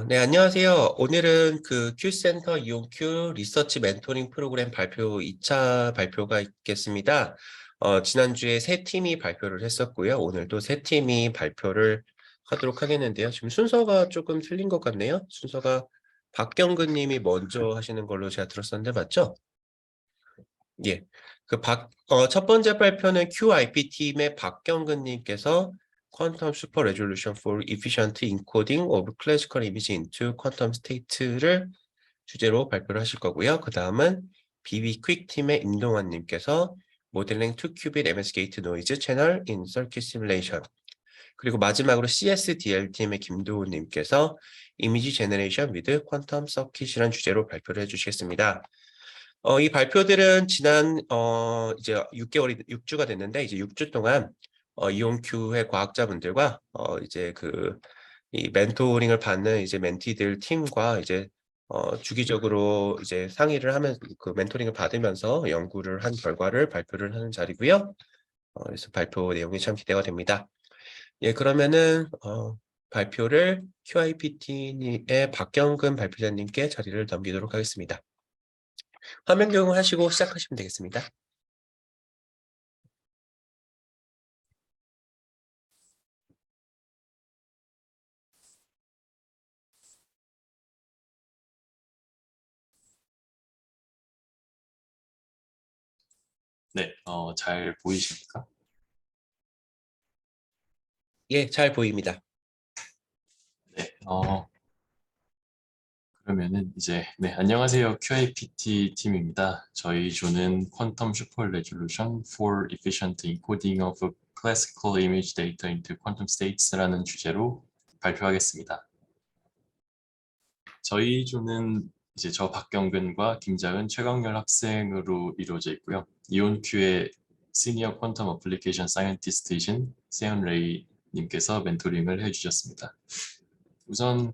네, 안녕하세요. 오늘은 그 큐센터 이용 큐 리서치 멘토링 프로그램 발표 2차 발표가 있겠습니다. 지난주에 세 팀이 발표를 했었고요. 오늘도 세 팀이 발표를 하도록 하겠는데요. 지금 순서가 조금 틀린 것 같네요. 순서가 박경근 님이 먼저 하시는 걸로 제가 들었었는데 맞죠? 예. 첫 번째 발표는 QIP 팀의 박경근 님께서 Quantum Super Resolution for Efficient Encoding of Classical Image into Quantum State를 주제로 발표를 하실 거고요. 그 다음은 BB Quick 팀의 임동환 님께서 Modeling 2-qubit MS Gate Noise Channel in Circuit Simulation, 그리고 마지막으로 CSDL 팀의 김도훈 님께서 Image Generation with Quantum Circuit이라는 주제로 발표를 해주시겠습니다. 이 발표들은 지난 이제 6주가 됐는데 이제 6주 동안 이온큐의 과학자분들과 이제 이 멘토링을 받는 이제 멘티들 팀과 이제 주기적으로 이제 상의를 하면서 그 멘토링을 받으면서 연구를 한 결과를 발표를 하는 자리고요. 그래서 발표 내용이 참 기대가 됩니다. 예, 그러면은 발표를 QIPT의 박경근 발표자님께 자리를 넘기도록 하겠습니다. 화면 경영하시고 시작하시면 되겠습니다. 네, 잘 보이십니까? 예, 잘 보입니다. 네, 그러면은 네, 안녕하세요. QIPT 팀입니다. 저희 조는 Quantum Super Resolution for Efficient Encoding of Classical Image Data into Quantum States라는 주제로 발표하겠습니다. 저희 조는 저 박경근과 김자은, 최강렬 학생으로 이루어져 있고요. 이온큐의 시니어 퀀텀 어플리케이션 사이언티스트이신 세연 레이 님께서 멘토링을 해주셨습니다. 우선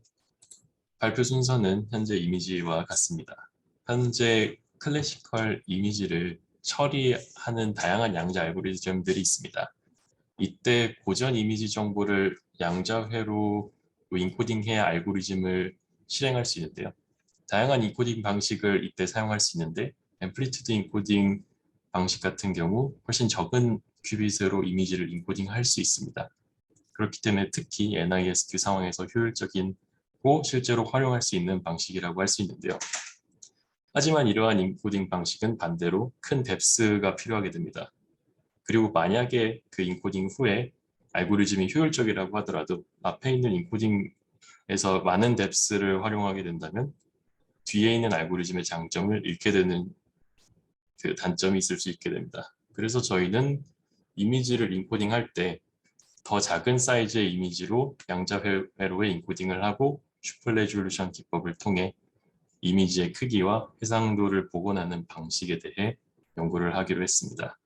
발표 순서는 현재 이미지와 같습니다. 현재 클래시컬 이미지를 처리하는 다양한 양자 알고리즘들이 있습니다. 이때 고전 이미지 정보를 양자회로 인코딩해야 알고리즘을 실행할 수 있는데요. 다양한 인코딩 방식을 이때 사용할 수 있는데 앰플리튜드 인코딩 방식 같은 경우 훨씬 적은 큐빗으로 이미지를 인코딩할 수 있습니다. 그렇기 때문에 특히 NISQ 상황에서 효율적이고 실제로 활용할 수 있는 방식이라고 할 수 있는데요. 하지만 이러한 인코딩 방식은 반대로 큰 뎁스가 필요하게 됩니다. 그리고 만약에 그 인코딩 후에 알고리즘이 효율적이라고 하더라도 앞에 있는 인코딩에서 많은 뎁스를 활용하게 된다면 뒤에 있는 알고리즘의 장점을 잃게 되는 그 단점이 있을 수 있게 됩니다. 그래서 저희는 이미지를 인코딩할 때 더 작은 사이즈의 이미지로 양자회로의 인코딩을 하고 슈퍼레졸루션 기법을 통해 이미지의 크기와 해상도를 복원하는 방식에 대해 연구를 하기로 했습니다.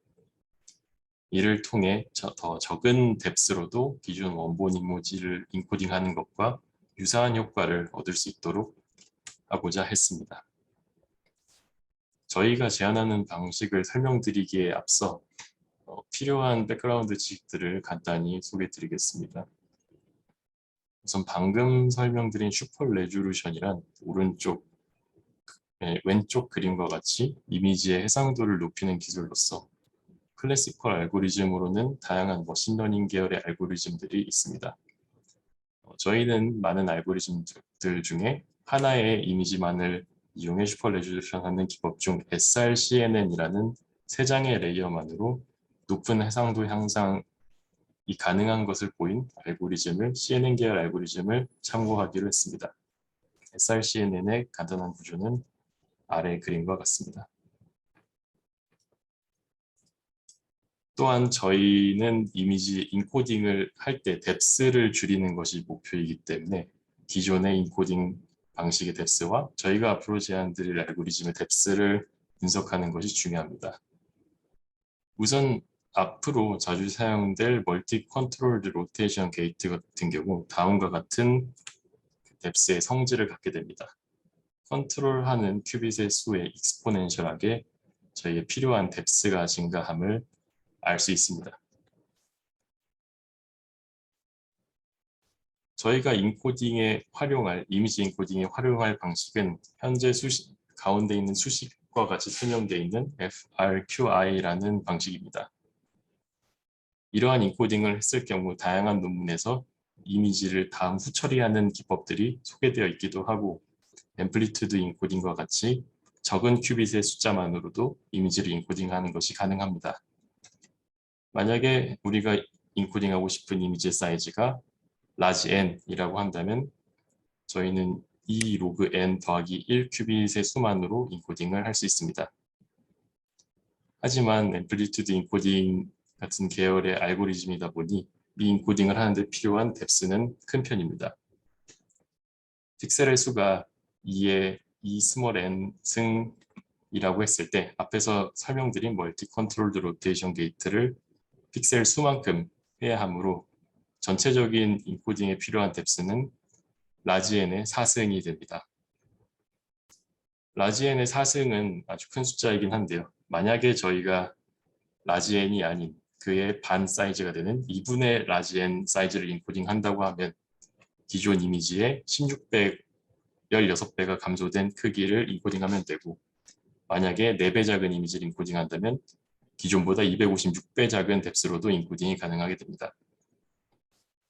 이를 통해 더 적은 뎁스로도 기존 원본 이미지를 인코딩하는 것과 유사한 효과를 얻을 수 있도록 하고자 했습니다. 저희가 제안하는 방식을 설명드리기에 앞서 필요한 백그라운드 지식들을 간단히 소개해 드리겠습니다. 우선 방금 설명드린 슈퍼 레졸루션이란 왼쪽 그림과 같이 이미지의 해상도를 높이는 기술로서 클래시컬 알고리즘으로는 다양한 머신러닝 계열의 알고리즘들이 있습니다. 저희는 많은 알고리즘들 중에 하나의 이미지만을 이용해 슈퍼 레졸루션 하는 기법 중 SRCNN이라는 3장의 레이어만으로 높은 해상도 향상이 가능한 것을 보인 알고리즘을 CNN 계열 알고리즘을 참고하기로 했습니다. SRCNN의 간단한 구조는 아래 그림과 같습니다. 또한 저희는 이미지 인코딩을 할 때 뎁스를 줄이는 것이 목표이기 때문에 기존의 인코딩 방식의 뎁스와 저희가 앞으로 제안드릴 알고리즘의 뎁스를 분석하는 것이 중요합니다. 우선 앞으로 자주 사용될 멀티 컨트롤드 로테이션 게이트 같은 경우 다음과 같은 뎁스의 성질을 갖게 됩니다. 컨트롤하는 큐빗의 수에 익스포넨셜하게 저희의 필요한 뎁스가 증가함을 알 수 있습니다. 저희가 인코딩에 활용할, 이미지 인코딩에 활용할 방식은 현재 가운데 있는 수식과 같이 설명되어 있는 FRQI라는 방식입니다. 이러한 인코딩을 했을 경우 다양한 논문에서 이미지를 다음 후처리하는 기법들이 소개되어 있기도 하고, 앰플리튜드 인코딩과 같이 적은 큐빗의 숫자만으로도 이미지를 인코딩하는 것이 가능합니다. 만약에 우리가 인코딩하고 싶은 이미지 사이즈가 large n이라고 한다면 저희는 2 로그 n 더하기 1 큐빗의 수만으로 인코딩을 할 수 있습니다. 하지만 앰플리튜드 인코딩 같은 계열의 알고리즘이다 보니 이 인코딩을 하는데 필요한 뎁스는 큰 편입니다. 픽셀의 수가 2의 2 스몰 n 승이라고 했을 때 앞에서 설명드린 멀티 컨트롤드 로테이션 게이트를 픽셀 수만큼 해야 하므로 전체적인 인코딩에 필요한 뎁스는 라지 n의 4승이 됩니다. 라지 n의 4승은 아주 큰 숫자이긴 한데요. 만약에 저희가 라지 n이 아닌 그의 반 사이즈가 되는 2분의 라지 n 사이즈를 인코딩 한다고 하면 기존 이미지의 16배, 16배가 감소된 크기를 인코딩하면 되고, 만약에 4배 작은 이미지를 인코딩한다면 기존보다 256배 작은 뎁스로도 인코딩이 가능하게 됩니다.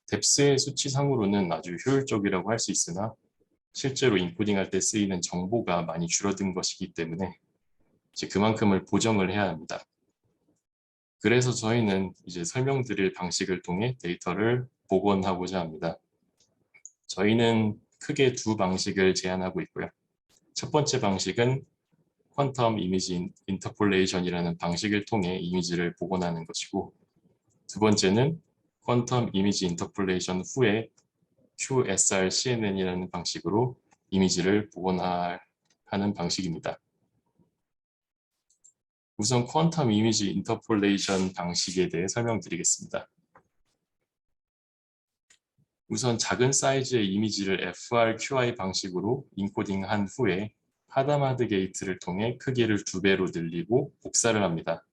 뎁스의 수치상으로는 아주 효율적이라고 할 수 있으나 실제로 인코딩할 때 쓰이는 정보가 많이 줄어든 것이기 때문에 이제 그만큼을 보정을 해야 합니다. 그래서 저희는 이제 설명드릴 방식을 통해 데이터를 복원하고자 합니다. 저희는 크게 두 방식을 제안하고 있고요. 첫 번째 방식은 퀀텀 이미지 인터폴레이션이라는 방식을 통해 이미지를 복원하는 것이고, 두 번째는 퀀텀 이미지 인터폴레이션 후에 QSR-CNN이라는 방식으로 이미지를 복원하는 방식입니다. 우선 퀀텀 이미지 인터폴레이션 방식에 대해 설명드리겠습니다. 우선 작은 사이즈의 이미지를 FRQI 방식으로 인코딩한 후에 하다마드 게이트를 통해 크기를 2배로 늘리고 복사를 합니다.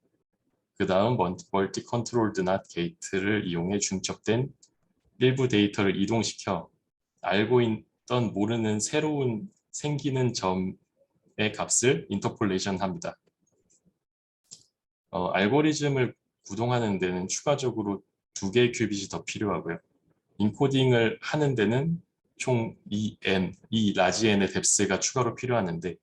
그 다음 멀티 컨트롤드 낫 게이트를 이용해 중첩된 일부 데이터를 이동시켜 알고 있던 모르는 새로운 생기는 점의 값을 인터폴레이션 합니다. 알고리즘을 구동하는 데는 추가적으로 2개의 큐빗이 더 필요하고요. 인코딩을 하는 데는 총 2n, 이 라지 n의 뎁스가 추가로 필요하는데,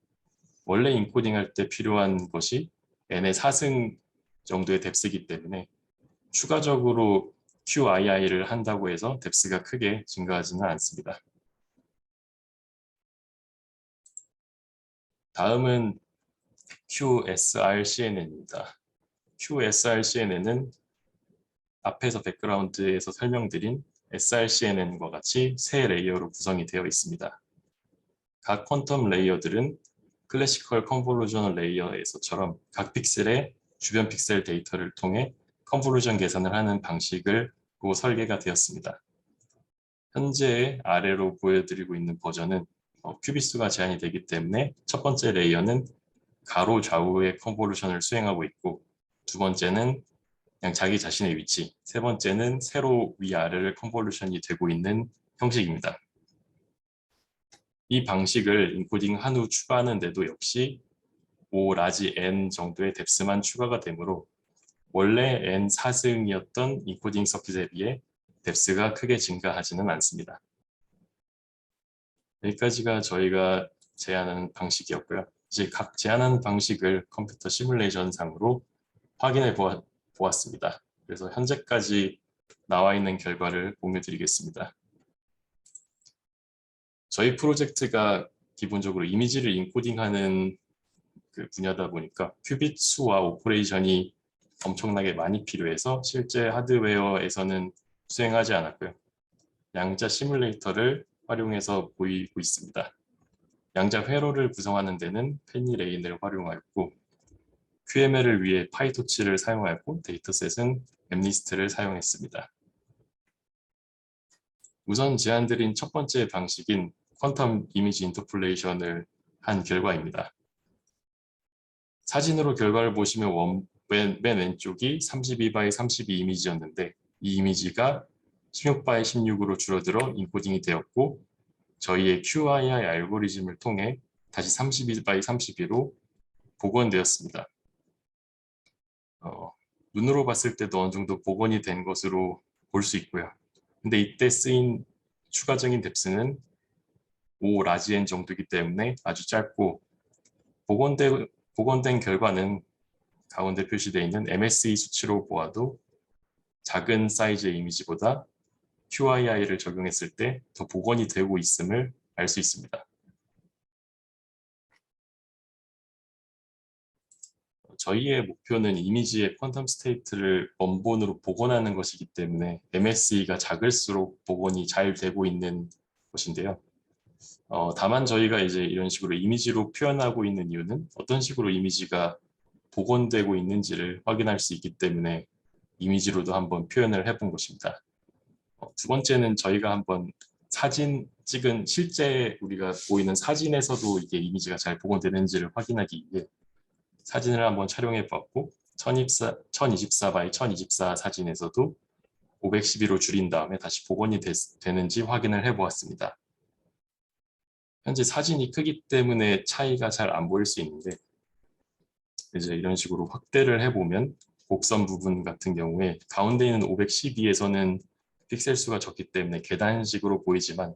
원래 인코딩할 때 필요한 것이 n의 4승 정도의 뎁스이기 때문에 추가적으로 QII를 한다고 해서 뎁스가 크게 증가하지는 않습니다. 다음은 QSRCNN입니다. QSRCNN은 앞에서 백그라운드에서 설명드린 SRCNN과 같이 세 레이어로 구성이 되어 있습니다. 각 퀀텀 레이어들은 클래시컬 컨볼루션 레이어에서처럼 각 픽셀의 주변 픽셀 데이터를 통해 컨볼루션 계산을 하는 방식으로 설계가 되었습니다. 현재 아래로 보여드리고 있는 버전은 큐빗 수가 제한이 되기 때문에 첫 번째 레이어는 가로 좌우의 컨볼루션을 수행하고 있고, 두 번째는 그냥 자기 자신의 위치, 세 번째는 세로 위아래를 컨볼루션이 되고 있는 형식입니다. 이 방식을 인코딩한 후 추가하는데도 역시 5 라지 n 정도의 뎁스만 추가가 되므로 원래 n 4승이었던 인코딩 서킷에 비해 뎁스가 크게 증가하지는 않습니다. 여기까지가 저희가 제안하는 방식이었고요. 이제 각 제안하는 방식을 컴퓨터 시뮬레이션 상으로 확인해 보았습니다. 그래서 현재까지 나와 있는 결과를 공유드리겠습니다. 저희 프로젝트가 기본적으로 이미지를 인코딩하는 그 분야다 보니까 큐빗 수와 오퍼레이션이 엄청나게 많이 필요해서 실제 하드웨어에서는 수행하지 않았고요. 양자 시뮬레이터를 활용해서 보이고 있습니다. 양자 회로를 구성하는 데는 페니레인을 활용하였고, QML을 위해 파이토치를 사용하였고, 데이터셋은 엠리스트를 사용했습니다. 우선 제안드린 첫 번째 방식인 퀀텀 이미지 인터폴레이션을 한 결과입니다. 사진으로 결과를 보시면 맨 왼쪽이 32 by 32 이미지였는데, 이 이미지가 16바이 16으로 줄어들어 인코딩이 되었고 저희의 QII 알고리즘을 통해 다시 32바이 32로 복원되었습니다. 눈으로 봤을 때도 어느 정도 복원이 된 것으로 볼 수 있고요. 근데 이때 쓰인 추가적인 뎁스는 5 라지엔 정도이기 때문에 아주 짧고 복원된 결과는 가운데 표시되어 있는 MSE 수치로 보아도 작은 사이즈의 이미지보다 QII를 적용했을 때 더 복원이 되고 있음을 알 수 있습니다. 저희의 목표는 이미지의 퀀텀 스테이트를 원본으로 복원하는 것이기 때문에 MSE가 작을수록 복원이 잘 되고 있는 것인데요. 다만 저희가 이제 이런 식으로 이미지로 표현하고 있는 이유는 어떤 식으로 이미지가 복원되고 있는지를 확인할 수 있기 때문에 이미지로도 한번 표현을 해본 것입니다. 두 번째는 저희가 한번 사진 찍은 실제 우리가 보이는 사진에서도 이게 이미지가 잘 복원되는지를 확인하기 위해 사진을 한번 촬영해 봤고 1024 by 1024 사진에서도 512로 줄인 다음에 다시 복원이 되는지 확인을 해 보았습니다. 현재 사진이 크기 때문에 차이가 잘 안 보일 수 있는데 이제 이런 식으로 확대를 해보면 곡선 부분 같은 경우에 가운데 있는 512에서는 픽셀 수가 적기 때문에 계단식으로 보이지만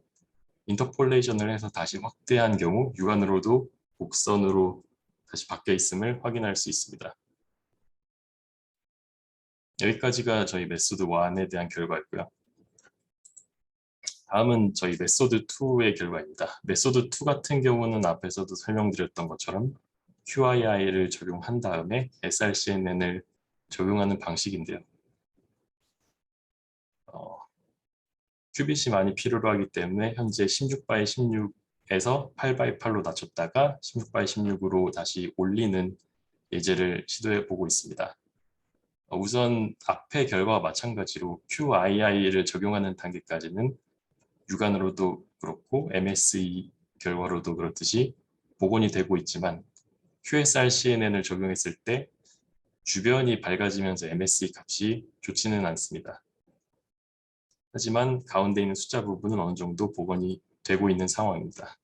인터폴레이션을 해서 다시 확대한 경우 육안으로도 곡선으로 다시 바뀌어 있음을 확인할 수 있습니다. 여기까지가 저희 메소드 1에 대한 결과였고요. 다음은 저희 메소드 2의 결과입니다. 메소드 2 같은 경우는 앞에서도 설명드렸던 것처럼 QII를 적용한 다음에 SRCNN을 적용하는 방식인데요. 큐빗이 많이 필요로 하기 때문에 현재 16바이 16에서 8바이 8로 낮췄다가 16바이 16으로 다시 올리는 예제를 시도해 보고 있습니다. 우선 앞의 결과와 마찬가지로 QII를 적용하는 단계까지는 육안으로도 그렇고 MSE 결과로도 그렇듯이 복원이 되고 있지만 QSRCNN을 적용했을 때 주변이 밝아지면서 MSE 값이 좋지는 않습니다. 하지만 가운데 있는 숫자 부분은 어느 정도 복원이 되고 있는 상황입니다.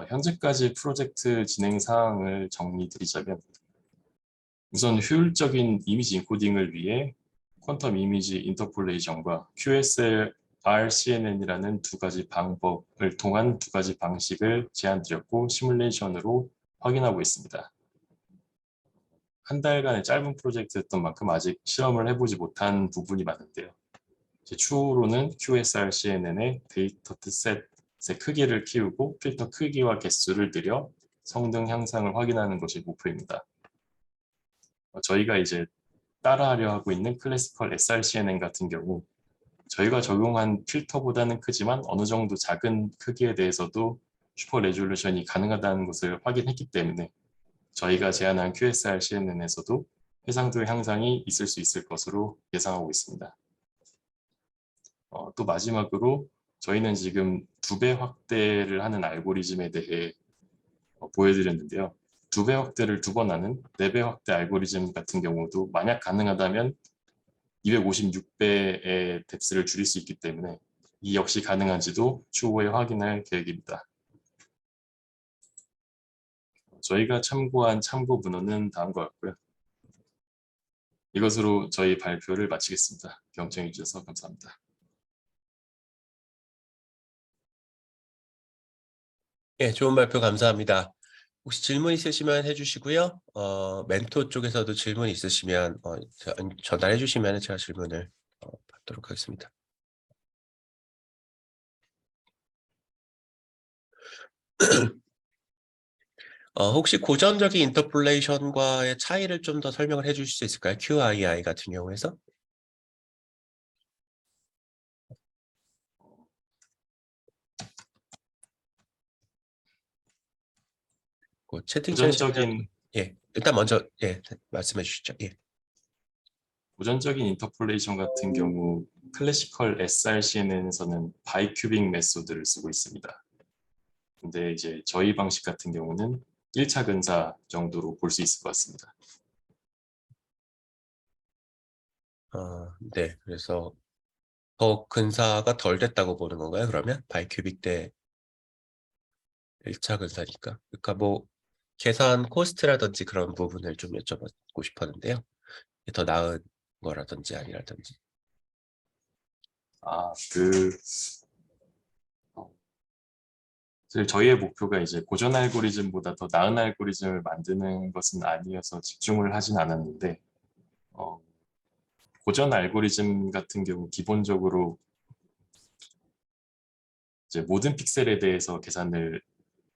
현재까지 프로젝트 진행 사항을 정리드리자면 우선 효율적인 이미지 인코딩을 위해 퀀텀 이미지 인터폴레이션과 QSRCNN이라는 두 가지 방법을 통한 두 가지 방식을 제안드렸고 시뮬레이션으로 확인하고 있습니다. 한 달간의 짧은 프로젝트였던 만큼 아직 실험을 해보지 못한 부분이 많은데요. 추후로는 QSRCNN의 데이터셋의 크기를 키우고 필터 크기와 개수를 늘려 성능 향상을 확인하는 것이 목표입니다. 저희가 이제 따라하려 하고 있는 클래시컬 SRCNN 같은 경우 저희가 적용한 필터보다는 크지만 어느 정도 작은 크기에 대해서도 슈퍼 레졸루션이 가능하다는 것을 확인했기 때문에 저희가 제안한 QSRCNN에서도 해상도 향상이 있을 수 있을 것으로 예상하고 있습니다. 또 마지막으로 저희는 지금 2배 확대를 하는 알고리즘에 대해 보여드렸는데요. 2배 확대를 2번 하는 4배 확대 알고리즘 같은 경우도 만약 가능하다면 256배의 뎁스를 줄일 수 있기 때문에 이 역시 가능한지도 추후에 확인할 계획입니다. 저희가 참고한 참고 문헌은 다음과 같고요. 이것으로 저희 발표를 마치겠습니다. 경청해 주셔서 감사합니다. 예, 좋은 발표 감사합니다. 혹시 질문 있으시면 해주시고요. 멘토 쪽에서도 질문 있으시면 전달해 주시면 제가 질문을 받도록 하겠습니다. 혹시 고전적인 인터폴레이션과의 차이를 좀 더 설명을 해주실 수 있을까요? QII 같은 경우에서? 채팅창에 고전적인 예, 일단 먼저 말씀해 주시죠. 예. 고전적인 인터폴레이션 같은 경우 클래시컬 SRCNN에서는 바이큐빅 메소드를 쓰고 있습니다. 근데 이제 저희 방식 같은 경우는 1차 근사 정도로 볼 수 있을 것 같습니다. 네. 그래서 더 근사가 덜 됐다고 보는 건가요? 그러면 바이큐빅 대 1차 근사니까. 그러니까 뭐 계산 코스트라든지 그런 부분을 좀 여쭤보고 싶었는데요. 더 나은 거라든지 아니라든지. 사실 저희의 목표가 이제 고전 알고리즘보다 더 나은 알고리즘을 만드는 것은 아니어서 집중을 하진 않았는데, 어, 고전 알고리즘 같은 경우 기본적으로 이제 모든 픽셀에 대해서 계산을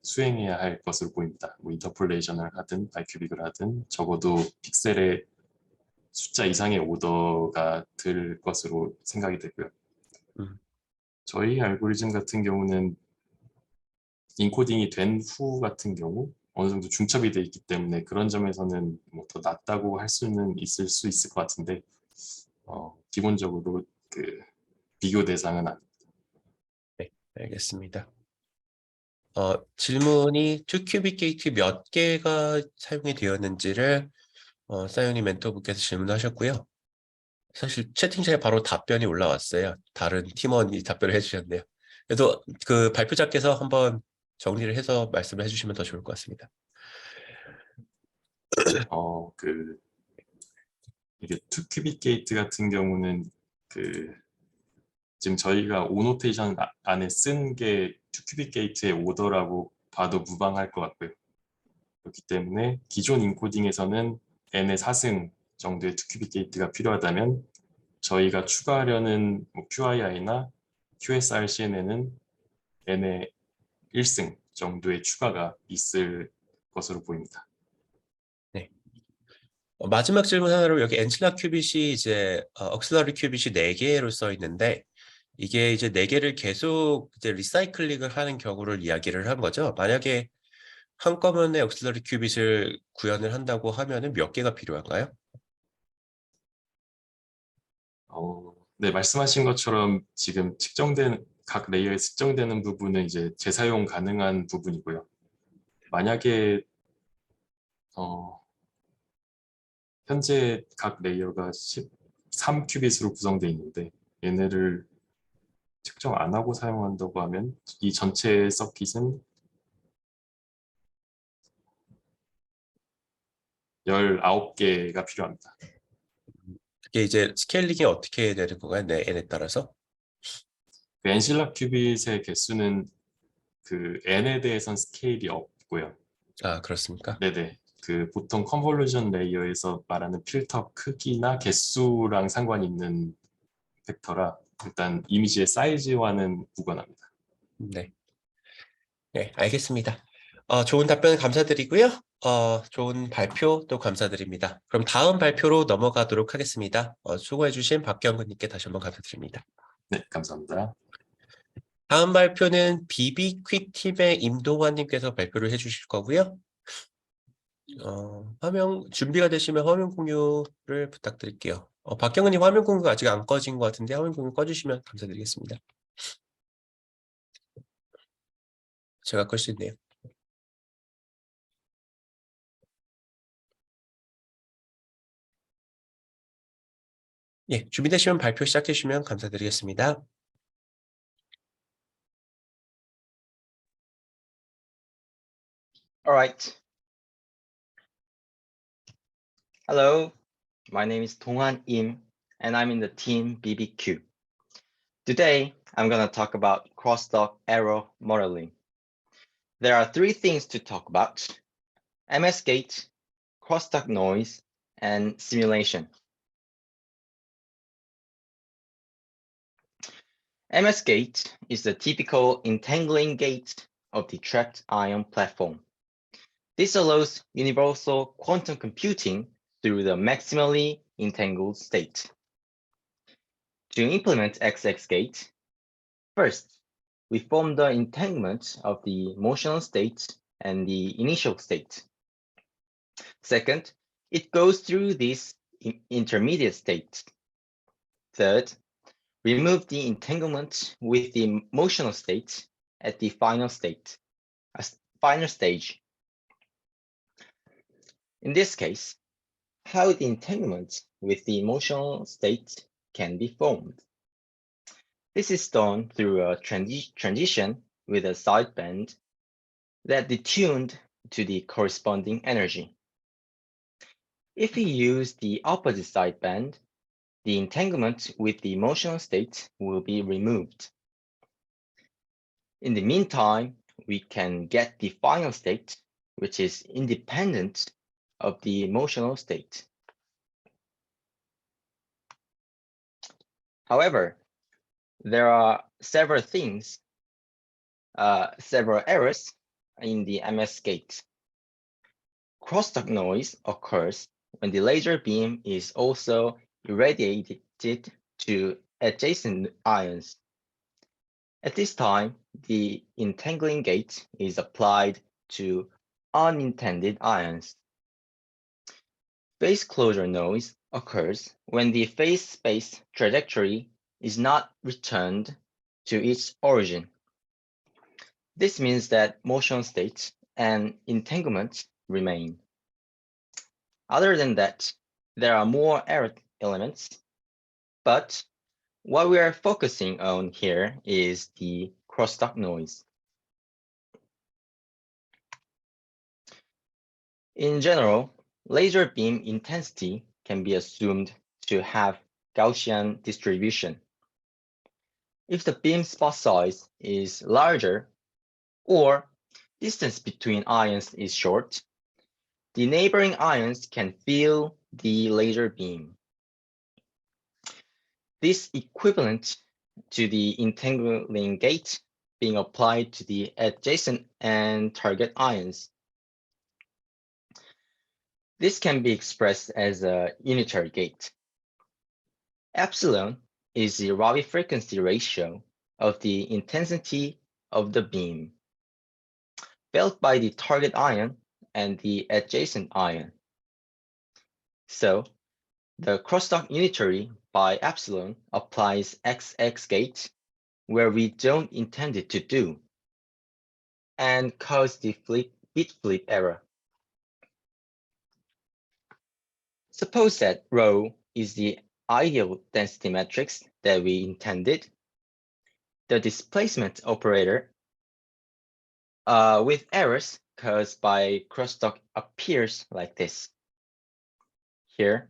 수행해야 할 것으로 보입니다. 뭐 인터폴레이션을 하든 바이큐빅을 하든 적어도 픽셀의 숫자 이상의 오더가 들 것으로 생각이 되고요. 음, 저희 알고리즘 같은 경우는 인코딩이 된 후 같은 경우 어느 정도 중첩이 돼 있기 때문에 그런 점에서는 뭐 더 낫다고 할 수는 있을 수 있을 것 같은데 기본적으로 그 비교 대상은 네, 알겠습니다. 질문이 2큐빅 게이트 몇 개가 사용이 되었는지를 사연이 멘토분께서 질문하셨고요. 사실 채팅창에 바로 답변이 올라왔어요. 다른 팀원이 답변을 해주셨네요. 그래도 그 발표자께서 한번 정리를 해서 말씀을 해주시면 더 좋을 것 같습니다. 그 이게 2큐빅 게이트 같은 경우는 그 지금 저희가 오노테이션 안에 쓴 게 2큐빅 게이트의 오더라고 봐도 무방할 것 같고요. 그렇기 때문에 기존 인코딩에서는 n의 4승 정도의 2큐빅 게이트가 필요하다면 저희가 추가하려는 뭐 QII나 QSRCN에는 n의 1승 정도의 추가가 있을 것으로 보입니다. 네. 마지막 질문 하나로 여기 엔칠라 큐빗이 이제 억슬러리 큐빗이 4개로 써 있는데 이게 이제 4개를 계속 이제 리사이클링을 하는 경우를 이야기를 한 거죠. 만약에 한꺼번에 억슬러리 큐빗을 구현을 한다고 하면은 몇 개가 필요한가요? 네, 말씀하신 것처럼 지금 측정된 각 레이어에 측정되는 부분은 이제 재사용 가능한 부분이고요. 만약에 현재 각 레이어가 13큐빗으로 구성되어 있는데 얘네를 측정 안 하고 사용한다고 하면 이 전체 서킷은 19개가 필요합니다. 그게 이제 스케일링이 어떻게 되는 건가요? 네, n에 따라서? 그 엔실라 큐빗의 개수는 그 n에 대해선 스케일이 없고요. 아, 그렇습니까? 네네. 그 보통 컨볼루션 레이어에서 말하는 필터 크기나 개수랑 상관이 있는 팩터라 일단 이미지의 사이즈와는 무관합니다. 네. 네, 알겠습니다. 좋은 답변 감사드리고요. 좋은 발표 또 감사드립니다. 그럼 다음 발표로 넘어가도록 하겠습니다. 수고해주신 박경근님께 다시 한번 감사드립니다. 네, 감사합니다. 다음 발표는 비비퀵 팀의 임동환님께서 발표를 해주실 거고요. 화면 준비가 되시면 화면 공유를 부탁드릴게요. 박경근님 화면 공유가 아직 안 꺼진 것 같은데 화면 공유 꺼주시면 감사드리겠습니다. 제가 끌 수 있네요. 예, 준비되시면 발표 시작해 주시면 감사드리겠습니다. All right. Hello, my name is Donghan Im, and I'm in the team BBQ. Today, I'm going to talk about crosstalk error modeling. There are 3 things to talk about: MS-gate, crosstalk noise, and simulation. MS-gate is the typical entangling gate of the trapped ion platform. This allows universal quantum computing through the maximally entangled state. To implement XX-gate, first, we form the entanglement of the motional state and the initial state. Second, it goes through this intermediate state. Third, remove the entanglement with the motional state at the final stage. In this case, how the entanglement with the emotional state can be formed. This is done through a transition with a sideband that detuned to the corresponding energy. If we use the opposite sideband, the entanglement with the emotional state will be removed. In the meantime, we can get the final state, which is independent of the emotional state. However, there are several errors in the MS gate. Crosstalk noise occurs when the laser beam is also irradiated to adjacent ions. At this time, the entangling gate is applied to unintended ions. Phase closure noise occurs when the phase space trajectory is not returned to its origin. This means that motion states and entanglements remain. Other than that, there are more error elements, but what we are focusing on here is the crosstalk noise. In general, laser beam intensity can be assumed to have Gaussian distribution. If the beam spot size is larger or distance between ions is short, the neighboring ions can feel the laser beam. This equivalent to the entangling gate being applied to the adjacent and target ions. This can be expressed as a unitary gate. Epsilon is the Rabi frequency ratio of the intensity of the beam felt by the target ion and the adjacent ion. So the crosstalk unitary by epsilon applies XX gate where we don't intend it to do and cause the bit flip error. Suppose that rho is the ideal density matrix that we intended. The displacement operator with errors caused by crosstalk appears like this. Here,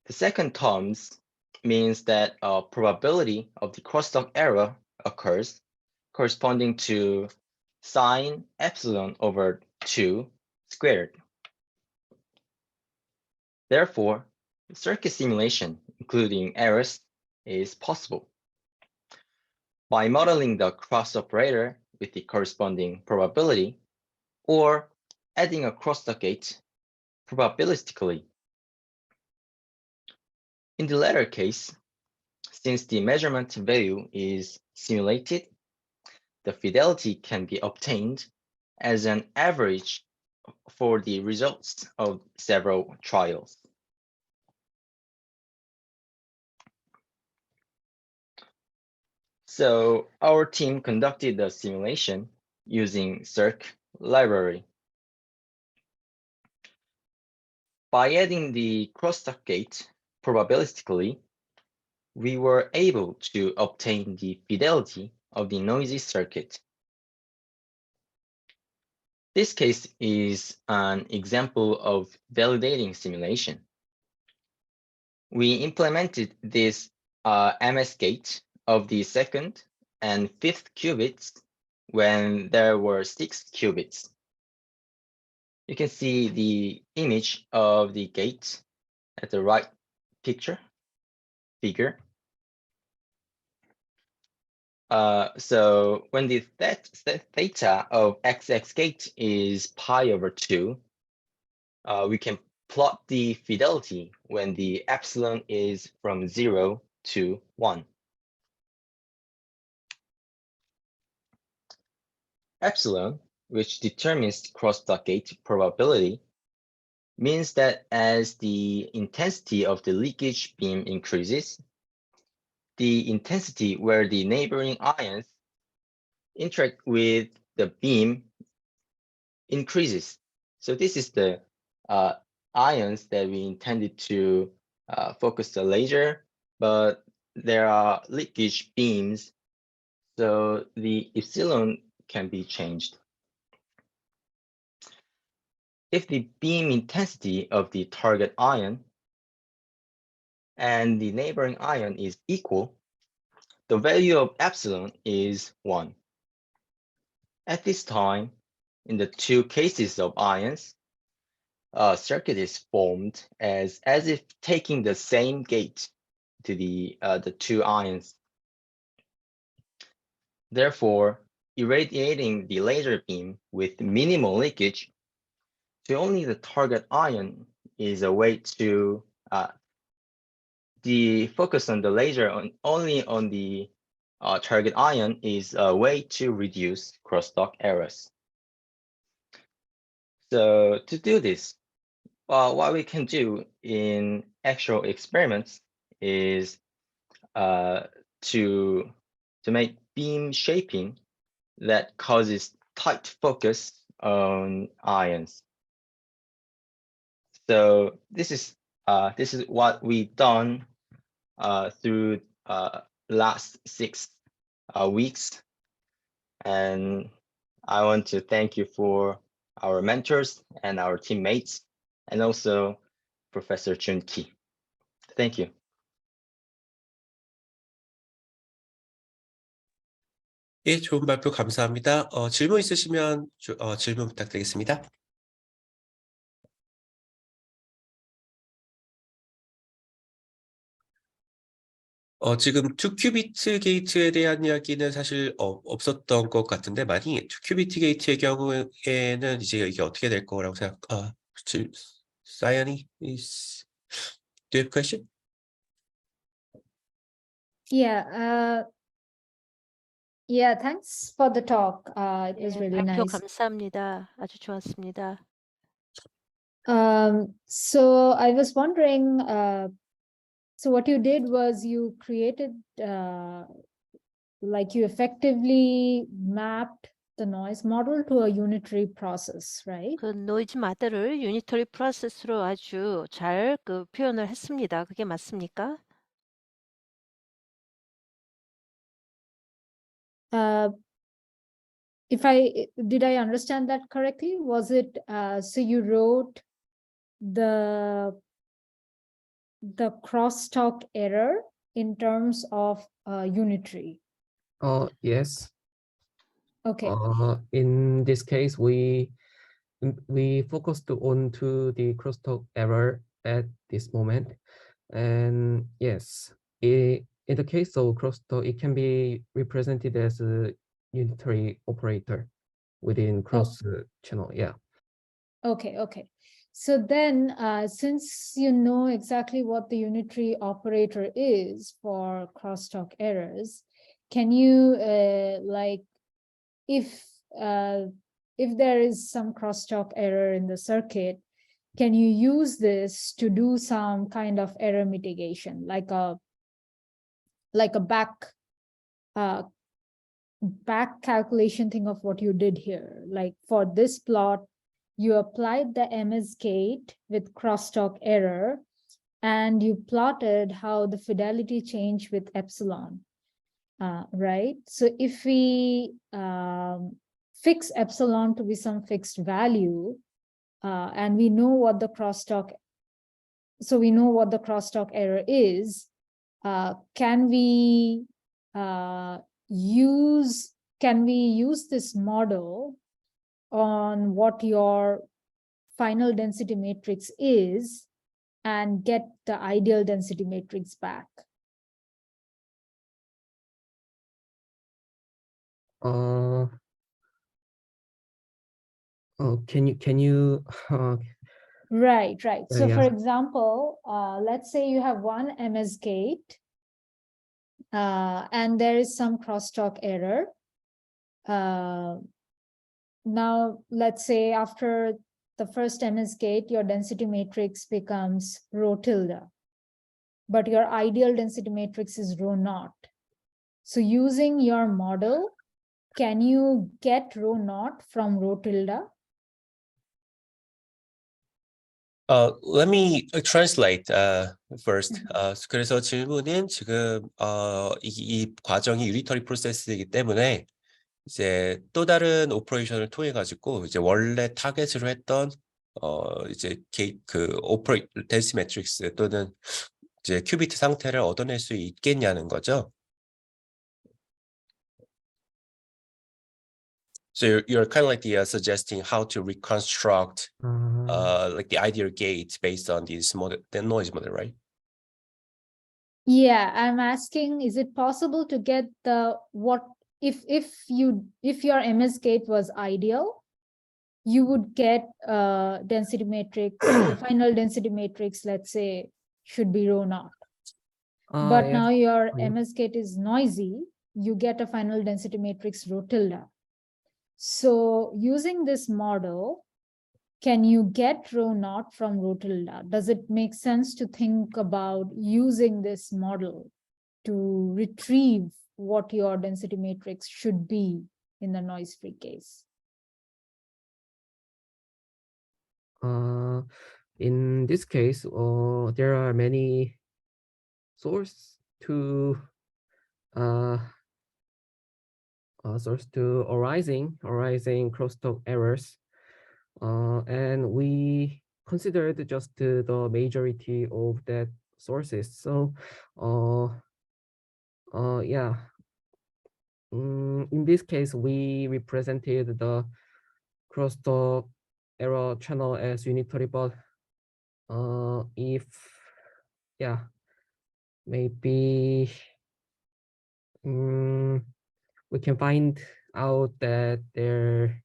the second terms means that a probability of the crosstalk error occurs corresponding to sine epsilon over 2 squared. Therefore, circuit simulation, including errors, is possible. By modeling the cross operator with the corresponding probability, or adding a crosstalk gate probabilistically. In the latter case, since the measurement value is simulated, the fidelity can be obtained as an average for the results of several trials. So our team conducted the simulation using Cirq library. By adding the crosstalk gate probabilistically, we were able to obtain the fidelity of the noisy circuit. This case is an example of validating simulation. We implemented this MS gate of the second and fifth qubits when there were 6 qubits. You can see the image of the gate at the right figure. So when the theta of XX gate is pi over 2, we can plot the fidelity when the epsilon is from 0 to 1. Epsilon, which determines crosstalk gate probability, means that as the intensity of the leakage beam increases, the intensity where the neighboring ions interact with the beam increases. So this is the ions that we intended to focus the laser, but there are leakage beams, so the epsilon can be changed. If the beam intensity of the target ion and the neighboring ion is equal, the value of epsilon is 1. At this time, in the two cases of ions, a circuit is formed as if taking the same gate to the two ions. Therefore, irradiating the laser beam with minimal leakage to only the target ion is a way to the focus on the laser only on the target ion is a way to reduce crosstalk errors. So to do this, what we can do in actual experiments is to make beam shaping that causes tight focus on ions. So this is what we've done through last 6 weeks, and I want to thank you for our mentors and our teammates, and also Professor Chun Ki. Thank you. 예, 좋은 발표 감사합니다. 질문 있으시면 질문 부탁드리겠습니다. 지금 2큐비트 게이트에 대한 이야기는 사실 없었던 것 같은데 만약 2큐비트 게이트의 경우에는 이제 이게 어떻게 될 거라고 Sayani, do you have a question? Yeah, thanks for the talk. It was really 발표 nice. 감사합니다. 아주 좋았습니다. So I was wondering, so what you did was you created, like you effectively mapped the noise model to a unitary process, right? 그 노이즈 마더를 유니터리 프로세스로 아주 잘 표현을 했습니다. 그게 맞습니까? Did I understand that correctly? Was it, so you wrote the crosstalk error in terms of unitary? Yes. Okay. In this case, we focused on to the crosstalk error at this moment, and yes, in the case of crosstalk, it can be represented as a unitary operator within cross channel. Yeah. Okay. So then, since you know exactly what the unitary operator is for crosstalk errors, can you like if there is some crosstalk error in the circuit, can you use this to do some kind of error mitigation, like a back calculation thing of what you did here? Like for this plot, you applied the MS gate with crosstalk error, and you plotted how the fidelity changed with epsilon, right? So if we fix epsilon to be some fixed value, and we know what the crosstalk, so we know what the crosstalk error is, can we use this model on what your final density matrix is and get the ideal density matrix back? Can you Right. So yeah. for example, let's say you have one MS gate, and there is some crosstalk error. Now, let's say after the first MS gate, your density matrix becomes rho tilde, but your ideal density matrix is rho naught. So using your model, can you get rho naught from rho tilde? Let me translate first. 그래서 질문은 지금 이 과정이 유니터리 프로세스이기 때문에 이제 또 다른 오퍼레이션을 통해 가지고 이제 원래 타겟으로 했던 이제 그 덴시 매트릭스 또는 이제 큐비트 상태를 얻어낼 수 있겠냐는 거죠. So you're kind of like suggesting how to reconstruct like the ideal gate based on this model, the noise model, right? Yeah, I'm asking, is it possible to get the if your MS gate was ideal, you would get density matrix, the final density matrix, let's say, should be rho naught. But yes. now your Yeah. MS gate is noisy, you get a final density matrix rho tilde. So using this model, can you get rho naught from rho tilde? Does it make sense to think about using this model to retrieve what your density matrix should be in the noise-free case? In this case, there are many sources to arising crosstalk errors, and we considered just the majority of that sources. So, yeah. In this case, we represented the crosstalk error channel as unitary, but if, yeah, maybe we can find out that there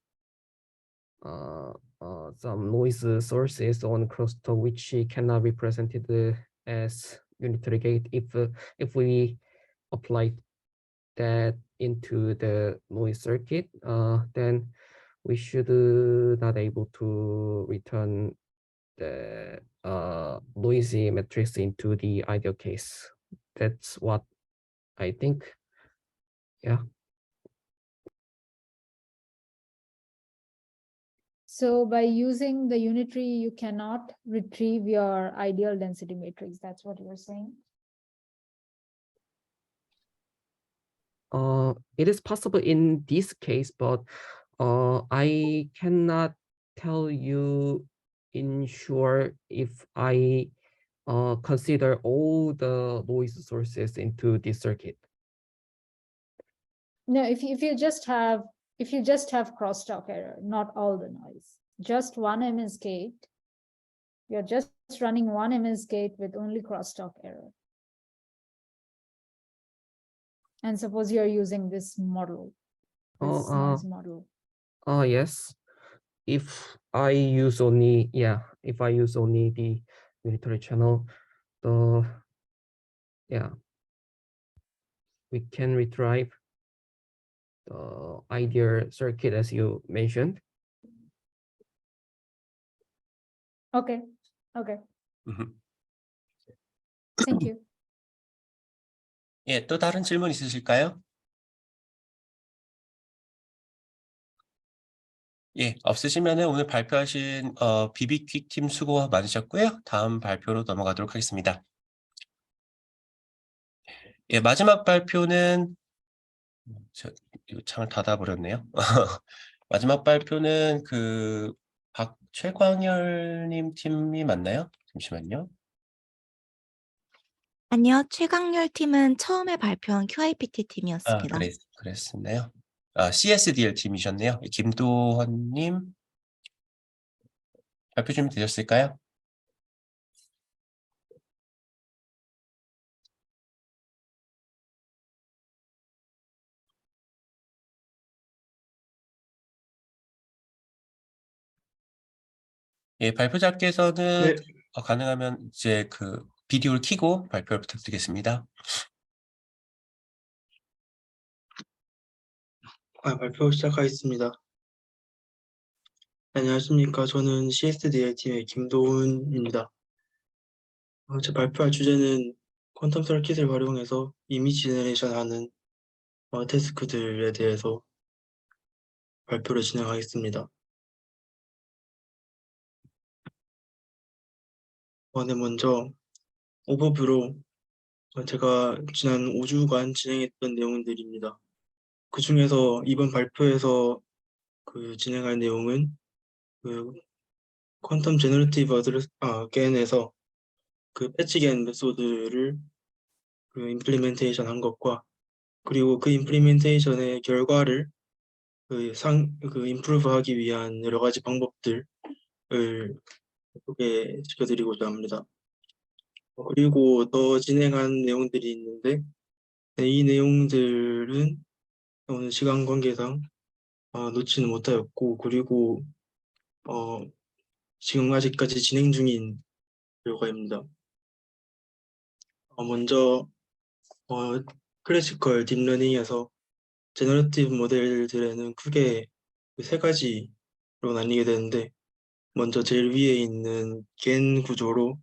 some noise sources on crosstalk which cannot be represented as unitary gate if we apply that into the noise circuit, then we should not able to return the noisy matrix into the ideal case. That's what I think. Yeah. So by using the unitary, you cannot retrieve your ideal density matrix. That's what you're saying? It is possible in this case, but I cannot tell you in sure if I consider all the noise sources into this circuit. No, if you just have crosstalk error, not all the noise, just one MS gate, you're just running one MS gate with only crosstalk error. And suppose you're using this model, this noise model. Yes. If I use only the unitary channel, we can retrieve the ideal circuit as you mentioned. Okay. Thank you. 예, 또 다른 질문 있으실까요? 예, 없으시면은 오늘 발표하신 비비퀵 팀 수고 많으셨고요. 다음 발표로 넘어가도록 하겠습니다. 예, 마지막 발표는 이 창을 닫아버렸네요. 마지막 발표는 그 최광열님 팀이 맞나요? 잠시만요. 아니요, 최강렬 팀은 처음에 발표한 QIPT 팀이었습니다. 그랬었나요? CSDL 팀이셨네요. 김도헌님 발표 준비 되셨을까요? 예, 발표자께서는 가능하면 이제 그 비디오를 켜고 발표를 부탁드리겠습니다. 발표 시작하겠습니다. 안녕하십니까. 저는 CSDL 팀의 김도훈입니다. 제 발표할 주제는 퀀텀 서킷을 활용해서 이미지 제너레이션 하는 태스크들에 대해서 발표를 진행하겠습니다. 네, 먼저 오버뷰로 제가 지난 5주간 진행했던 내용들입니다. 그 중에서 이번 발표에서 진행할 내용은 퀀텀 제너러티브 겐에서 패치 겐 메소드를 임플리멘테이션 한 것과 그리고 그 임플리멘테이션의 결과를 임프루브 하기 위한 여러 가지 방법들을 소개시켜드리고자 합니다. 그리고 더 진행한 내용들이 있는데 이 내용들은 오늘 시간 관계상 놓지는 못하였고 그리고 지금 아직까지 진행 중인 결과입니다. 먼저 클래시컬 딥러닝에서 제너러티브 모델들에는 크게 세 가지로 나뉘게 되는데 먼저 제일 위에 있는 겐 구조로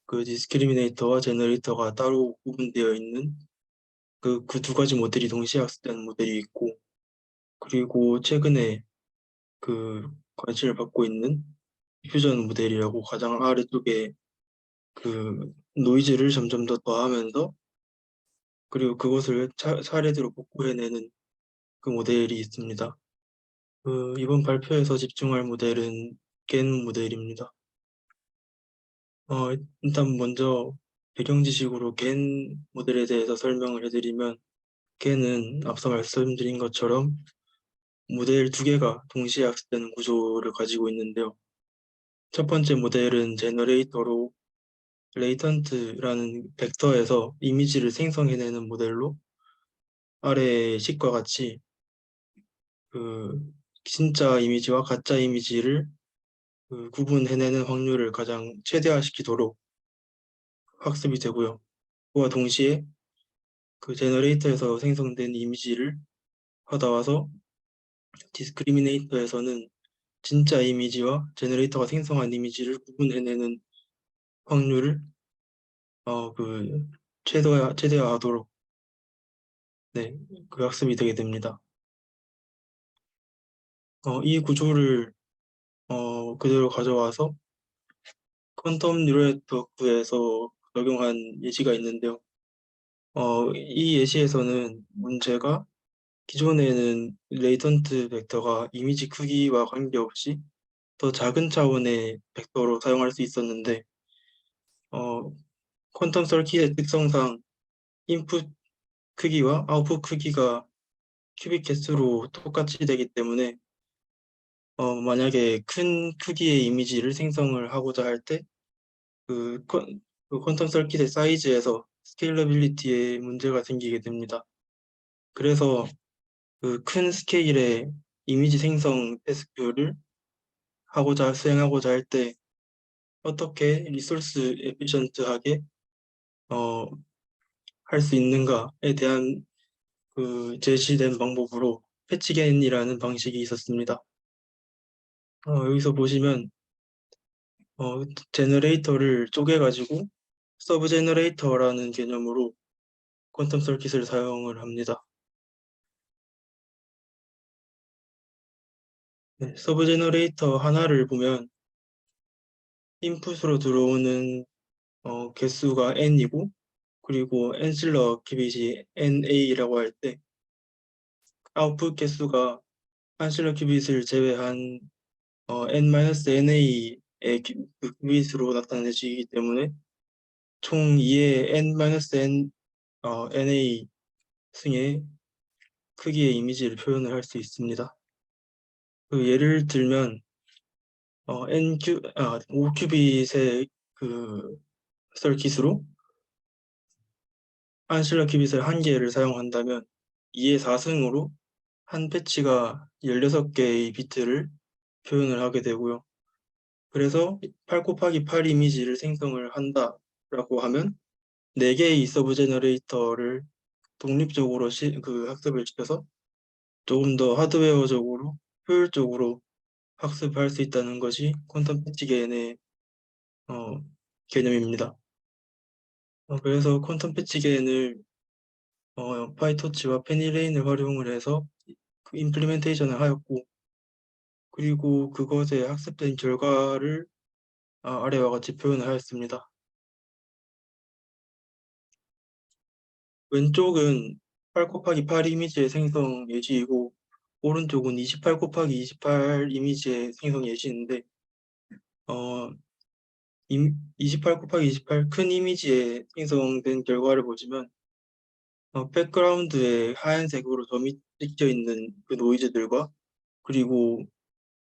디스크리미네이터와 제너레이터가 따로 구분되어 있는 그 두 가지 모델이 동시에 학습되는 모델이 있고 그리고 최근에 관심을 받고 있는 디퓨전 모델이라고 가장 아래쪽에 노이즈를 점점 더 더하면서 그리고 그것을 차례대로 복구해내는 그 모델이 있습니다. 이번 발표에서 집중할 모델은 겐 모델입니다. 일단 먼저 배경 지식으로 겐 모델에 대해서 설명을 해드리면 겐은 앞서 말씀드린 것처럼 모델 두 개가 동시에 학습되는 구조를 가지고 있는데요. 첫 번째 모델은 제너레이터로 레이턴트라는 벡터에서 이미지를 생성해내는 모델로 아래 식과 같이 진짜 이미지와 가짜 이미지를 구분해내는 확률을 가장 최대화시키도록 학습이 되고요. 그와 동시에 제너레이터에서 생성된 이미지를 받아와서 디스크리미네이터에서는 진짜 이미지와 제너레이터가 생성한 이미지를 구분해내는 확률을 최대화하도록 학습이 되게 됩니다. 이 구조를 그대로 가져와서 퀀텀 뉴럴 네트워크에서 적용한 예시가 있는데요. 이 예시에서는 문제가 기존에는 레이턴트 벡터가 이미지 크기와 관계없이 더 작은 차원의 벡터로 사용할 수 있었는데 퀀텀 서킷의 특성상 인풋 크기와 아웃풋 크기가 큐빅 개수로 똑같이 되기 때문에 만약에 큰 크기의 이미지를 생성을 하고자 할 때 퀀텀 서킷의 사이즈에서 스케일러빌리티에 문제가 생기게 됩니다. 그래서 큰 스케일의 이미지 생성 태스크를 수행하고자 할 때 어떻게 리소스 에피션트하게 할 수 있는가에 대한 제시된 방법으로 패치겐이라는 방식이 있었습니다. 여기서 보시면 제너레이터를 쪼개가지고 서브 제너레이터라는 개념으로 퀀텀 서킷을 사용을 합니다. 서브 제너레이터 하나를 보면 인풋으로 들어오는 개수가 n이고 그리고 엔실러 큐빗이 na라고 할 때 아웃풋 개수가 안실러 큐빗을 제외한 n-na의 큐빗으로 나타내지기 때문에 총 2의 n-na 승의 크기의 이미지를 표현을 할 수 있습니다. 예를 들면 5큐빗의 서킷으로 안실러 큐빗을 1개를 사용한다면 2의 4승으로 한 패치가 16개의 비트를 표현을 하게 되고요. 그래서 8 곱하기 8 이미지를 생성을 한다라고 하면 4개의 서브 제너레이터를 독립적으로 학습을 시켜서 조금 더 하드웨어적으로 효율적으로 학습할 수 있다는 것이 퀀텀 패치겐의 개념입니다. 그래서 퀀텀 패치겐을 파이토치와 페니레인을 활용을 해서 임플리멘테이션을 하였고 그리고 그것에 학습된 결과를 아래와 같이 표현을 하였습니다. 왼쪽은 8 곱하기 8 이미지의 생성 예시이고 오른쪽은 28 곱하기 28 이미지의 생성 예시인데 28 곱하기 28 큰 이미지에 생성된 결과를 보시면 백그라운드에 하얀색으로 점이 찍혀 있는 그 노이즈들과 그리고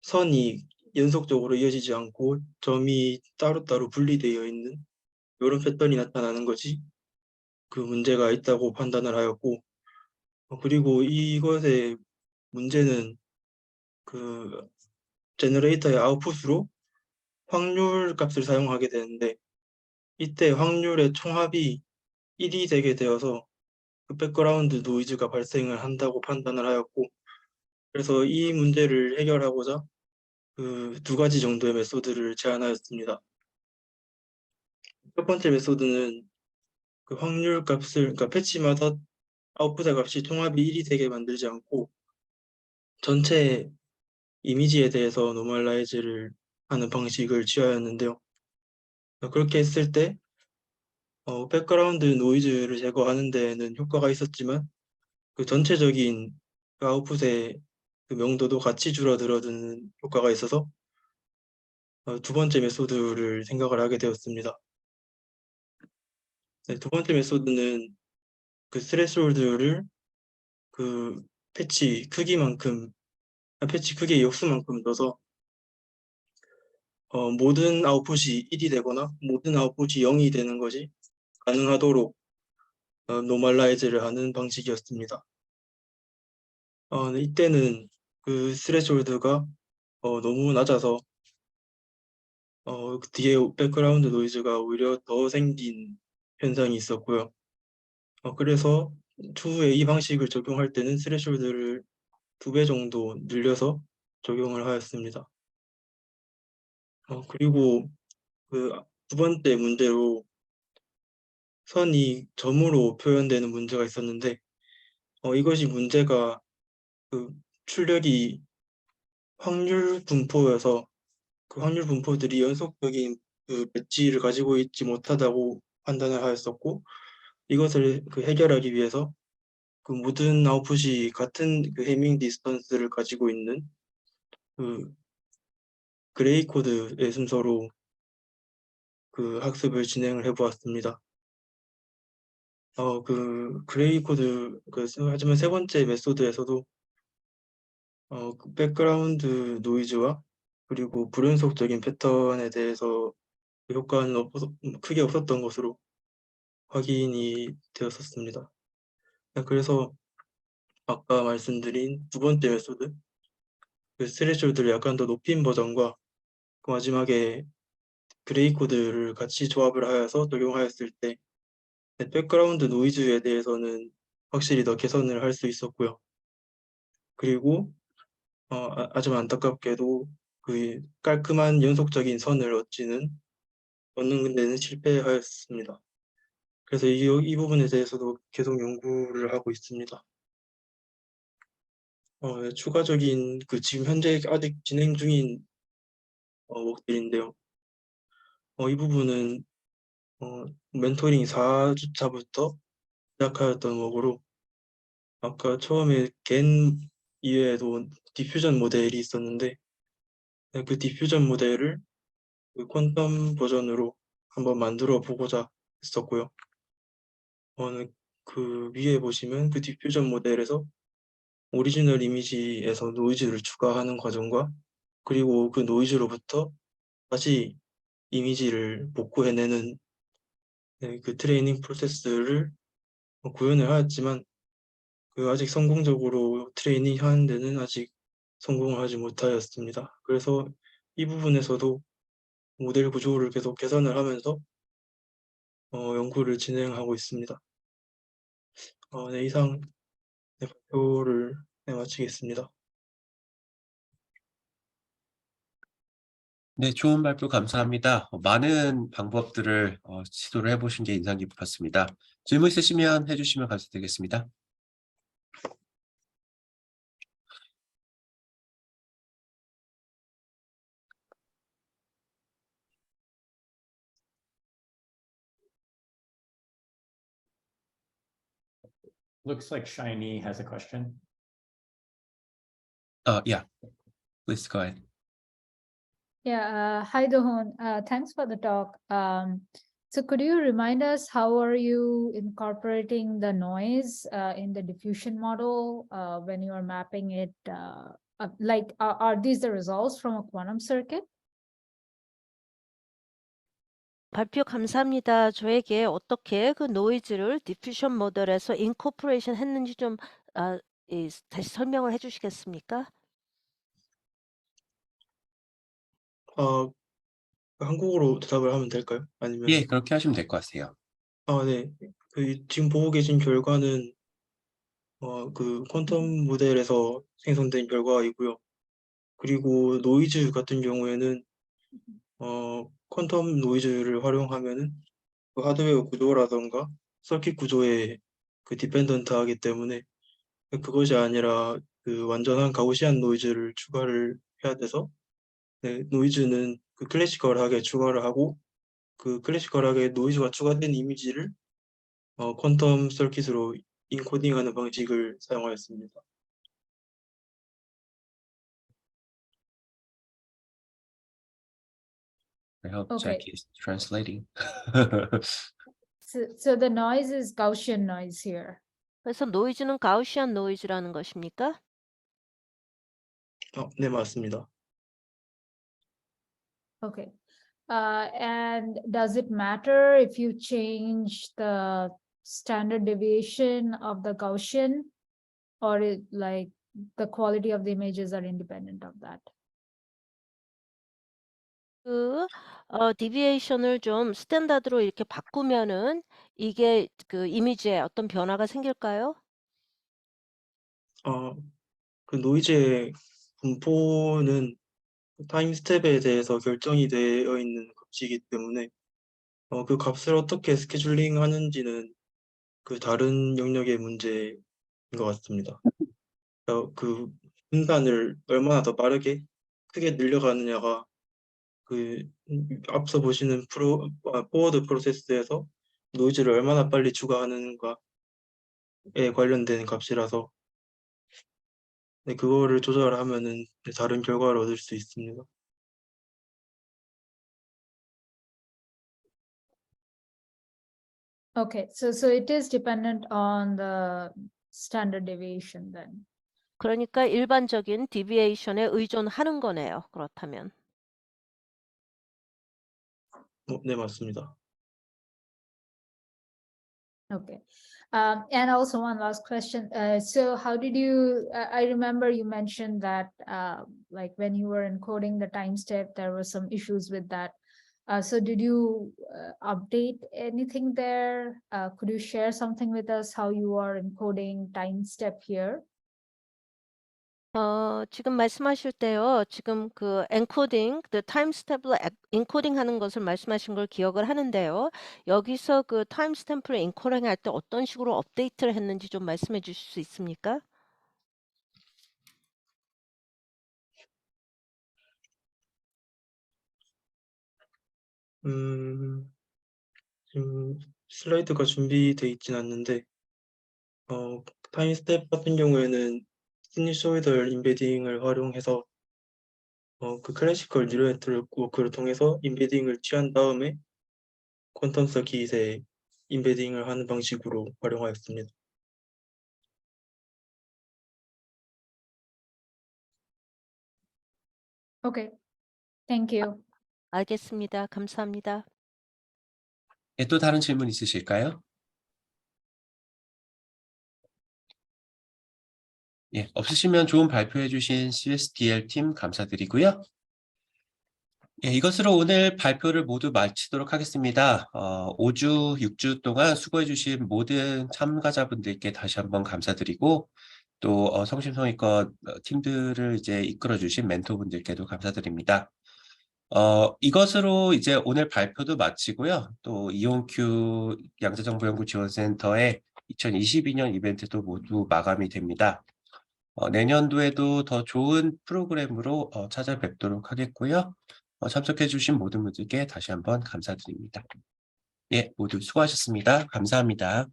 선이 연속적으로 이어지지 않고 점이 따로따로 분리되어 있는 이런 패턴이 나타나는 것이 그 문제가 있다고 판단을 하였고 그리고 이것의 문제는 그 제너레이터의 아웃풋으로 확률 값을 사용하게 되는데 이때 확률의 총합이 1이 되게 되어서 그 백그라운드 노이즈가 발생을 한다고 판단을 하였고 그래서 이 문제를 해결하고자 그 2가지 정도의 메소드를 제안하였습니다. 첫 번째 메소드는 그 확률 값을 그러니까 패치마다 아웃풋의 값이 총합이 1이 되게 만들지 않고 전체 이미지에 대해서 노멀라이즈를 하는 방식을 취하였는데요. 그렇게 했을 때 백그라운드 노이즈를 제거하는 데에는 효과가 있었지만 그 전체적인 그 아웃풋의 그 명도도 같이 줄어들어드는 효과가 있어서 2번째 메소드를 생각을 하게 되었습니다. 네, 2번째 메소드는 그 스레스홀드를 그 패치 크기만큼 패치 크기의 역수만큼 넣어서 모든 아웃풋이 1이 되거나 모든 아웃풋이 0이 되는 것이 가능하도록 노멀라이즈를 하는 방식이었습니다. 네, 이때는 그 스레스홀드가 너무 낮아서 그 뒤에 백그라운드 노이즈가 오히려 더 생긴 현상이 있었고요. 그래서 추후에 이 방식을 적용할 때는 스레스홀드를 2배 정도 늘려서 적용을 하였습니다. 그리고 그 2번째 문제로 선이 점으로 표현되는 문제가 있었는데 이것이 문제가 그 출력이 확률 분포여서 그 확률 분포들이 연속적인 그 배치를 가지고 있지 못하다고 판단을 하였었고 이것을 그 해결하기 위해서 그 모든 아웃풋이 같은 그 해밍 디스턴스를 가지고 있는 그 그레이 코드의 순서로 그 학습을 진행을 해 보았습니다. 그 그레이 코드 하지만 3번째 메소드에서도 그 백그라운드 노이즈와 그리고 불연속적인 패턴에 대해서 그 효과는 크게 없었던 것으로 확인이 되었었습니다. 그래서 아까 말씀드린 2번째 메소드 그 스레시홀드를 약간 더 높인 버전과 그 마지막에 그레이 코드를 같이 조합을 하여서 적용하였을 때 백그라운드 노이즈에 대해서는 확실히 더 개선을 할 수 있었고요. 그리고 아주 안타깝게도 그 깔끔한 연속적인 선을 얻는 데는 실패하였습니다. 그래서 이 부분에 대해서도 계속 연구를 하고 있습니다. 네, 추가적인 그 지금 현재 아직 진행 중인 워크들인데요. 이 부분은 멘토링 4주차부터 시작하였던 워크로 아까 처음에 겐 이외에도 디퓨전 모델이 있었는데 그 디퓨전 모델을 그 퀀텀 버전으로 한번 만들어 보고자 했었고요. 네, 그 위에 보시면 그 디퓨전 모델에서 오리지널 이미지에서 노이즈를 추가하는 과정과 그리고 그 노이즈로부터 다시 이미지를 복구해내는 그 트레이닝 프로세스를 구현을 하였지만 그 아직 성공적으로 트레이닝 하는 데는 아직 성공을 하지 못하였습니다. 그래서 이 부분에서도 모델 구조를 계속 개선을 하면서 연구를 진행하고 있습니다. 네, 이상 발표를 마치겠습니다. 네, 좋은 발표 감사합니다. 많은 방법들을 시도를 해보신 게 인상 깊었습니다. 질문 있으시면 해주시면 감사드리겠습니다. Looks like Shiny has a question. Yeah, please go ahead. Yeah, hi Dohon. Thanks for the talk. So could you remind us how are you incorporating the noise in the diffusion model when you are mapping it? Like, are these the results from a quantum circuit? 발표 감사합니다. 저에게 어떻게 그 노이즈를 디퓨전 모델에서 인코퍼레이션 했는지 좀 다시 설명을 해주시겠습니까? 한국어로 대답을 하면 될까요? 아니면 예, 그렇게 하시면 될 것 같아요. 네. 지금 보고 계신 결과는 그 퀀텀 모델에서 생성된 결과이고요. 그리고 노이즈 같은 경우에는 퀀텀 노이즈를 활용하면은 그 하드웨어 구조라던가 서킷 구조에 그 디펜던트하기 때문에 그것이 아니라 그 완전한 가우시안 노이즈를 추가를 해야 돼서 네, 노이즈는 그 클래시컬하게 추가를 하고 그 클래시컬하게 노이즈가 추가된 이미지를 퀀텀 서킷으로 인코딩하는 방식을 사용하였습니다. I hope Okay. Jackie is translating. So the noise is Gaussian noise here. 그래서 노이즈는 가우시안 노이즈라는 것입니까? 네, 맞습니다. Okay. And does it matter if you change the standard deviation of the Gaussian, or like the quality of the images are independent of that? 그 디비에이션을 좀 스탠다드로 이렇게 바꾸면은 이게 그 이미지에 어떤 변화가 생길까요? 그 노이즈의 분포는 타임 스텝에 대해서 결정이 되어 있는 값이기 때문에 그 값을 어떻게 스케줄링 하는지는 그 다른 영역의 문제인 것 같습니다. 그 분단을 얼마나 더 빠르게 크게 늘려가느냐가 그 앞서 보시는 포워드 프로세스에서 노이즈를 얼마나 빨리 추가하는가에 관련된 값이라서 네, 그거를 조절하면은 다른 결과를 얻을 수 있습니다. Okay, so it is dependent on the standard deviation then. 그러니까 일반적인 디비에이션에 의존하는 거네요. 그렇다면. 네, 맞습니다. Okay. And also one last question. So how did you, I remember you mentioned that like when you were encoding the time step, there were some issues with that. So did you update anything there? Could you share something with us how you are encoding time step here? 지금 말씀하실 때요. 지금 그 엔코딩, 그 타임 스탬프로 인코딩 하는 것을 말씀하신 걸 기억을 하는데요. 여기서 그 타임 스탬프를 인코딩 할 때 어떤 식으로 업데이트를 했는지 좀 말씀해 주실 수 있습니까? 지금 슬라이드가 준비되어 있진 않는데 타임 스텝 같은 경우에는 시니소이덜 인베딩을 활용해서 그 클래시컬 뉴럴 네트워크를 통해서 인베딩을 취한 다음에 퀀텀 서킷에 인베딩을 하는 방식으로 활용하였습니다. Okay, thank you. 알겠습니다. 감사합니다. 예, 또 다른 질문 있으실까요? 예, 없으시면 좋은 발표해 주신 CSDL 팀 감사드리고요. 예, 이것으로 오늘 발표를 모두 마치도록 하겠습니다. 5주, 6주 동안 수고해 주신 모든 참가자분들께 다시 한번 감사드리고 또 성심성의껏 팀들을 이제 이끌어 주신 멘토분들께도 감사드립니다. 이것으로 이제 오늘 발표도 마치고요. 또 이온큐 양자정보연구지원센터의 2022년 이벤트도 모두 마감이 됩니다. 내년도에도 더 좋은 프로그램으로 찾아뵙도록 하겠고요. 참석해 주신 모든 분들께 다시 한번 감사드립니다. 예, 모두 수고하셨습니다. 감사합니다.